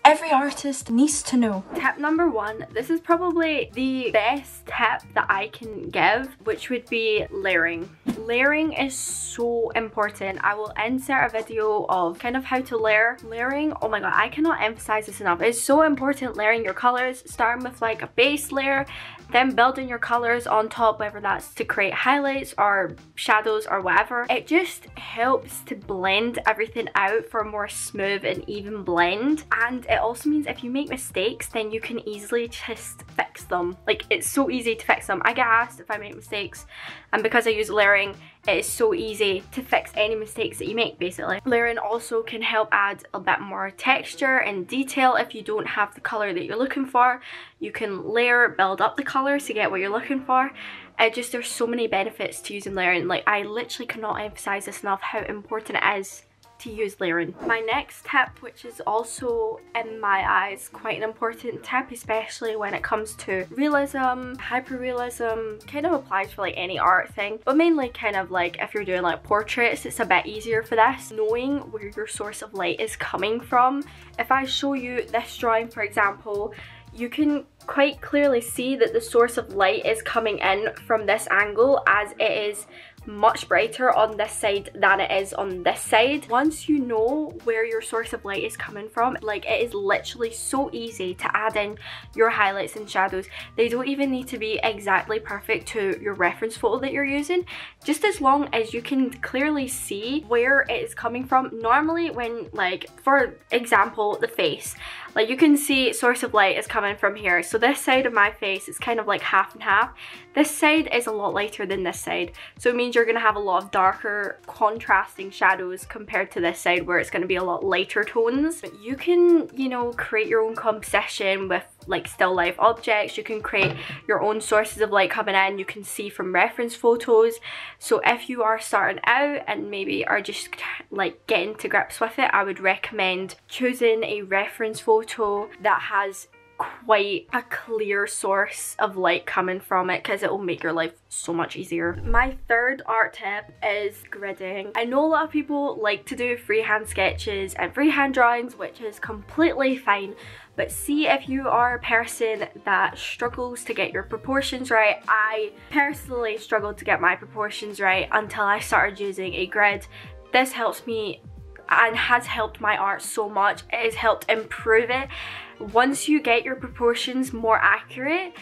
every artist needs to know. Tip number 1, this is probably the best tip that I can give, which would be layering. Layering is so important. I will insert a video of kind of how to layer. Layering, oh my god, I cannot emphasize this enough. It's so important layering your colors, starting with like a base layer, then building your colors on top, whether that's to create highlights or shadows or whatever. It just helps to blend everything out for a more smooth and even blend. And it also means if you make mistakes, then you can easily just fix them. Like, it's so easy to fix them. I get asked if I make mistakes, and because I use layering, it is so easy to fix any mistakes that you make, basically. Layering also can help add a bit more texture and detail if you don't have the color that you're looking for. You can layer, build up the colors to get what you're looking for. There's so many benefits to using layering. Like, I literally cannot emphasize this enough, how important it is to use layering. My next tip, which is also in my eyes quite an important tip, especially when it comes to realism, hyperrealism, kind of applies for like any art thing, but mainly kind of like if you're doing like portraits, it's a bit easier for this, knowing where your source of light is coming from. If I show you this drawing, for example, you can quite clearly see that the source of light is coming in from this angle, as it is much brighter on this side than it is on this side. Once you know where your source of light is coming from, like, it is literally so easy to add in your highlights and shadows. They don't even need to be exactly perfect to your reference photo that you're using, just as long as you can clearly see where it is coming from. Normally when, like, for example, the face, like, you can see source of light is coming from here. So this side of my face is kind of like half and half. This side is a lot lighter than this side. So it means you're going to have a lot of darker contrasting shadows compared to this side where it's going to be a lot lighter tones. You can, you know, create your own composition with like still life objects. You can create your own sources of light coming in. You can see from reference photos. So if you are starting out and maybe are just like getting to grips with it, I would recommend choosing a reference photo that has quite a clear source of light coming from it, because it will make your life so much easier. My third art tip is gridding. I know a lot of people like to do freehand sketches and freehand drawings, which is completely fine, but see if you are a person that struggles to get your proportions right. I personally struggled to get my proportions right until I started using a grid. This helps me and has helped my art so much. It has helped improve it. Once you get your proportions more accurate,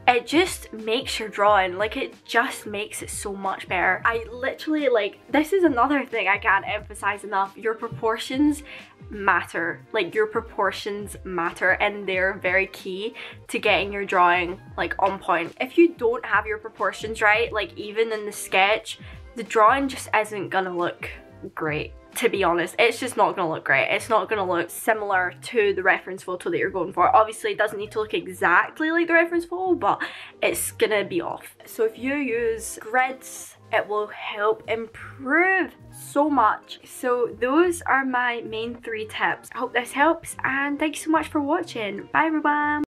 it just makes your drawing, like, it just makes it so much better. I literally, like, this is another thing I can't emphasize enough. Your proportions matter. Like, your proportions matter, and they're very key to getting your drawing like on point. If you don't have your proportions right, like even in the sketch, the drawing just isn't gonna look great. To be honest, it's just not gonna look great. It's not gonna look similar to the reference photo that you're going for. Obviously, it doesn't need to look exactly like the reference photo, but it's gonna be off. So if you use grids, it will help improve so much. So those are my main 3 tips. I hope this helps, and thank you so much for watching. Bye everyone.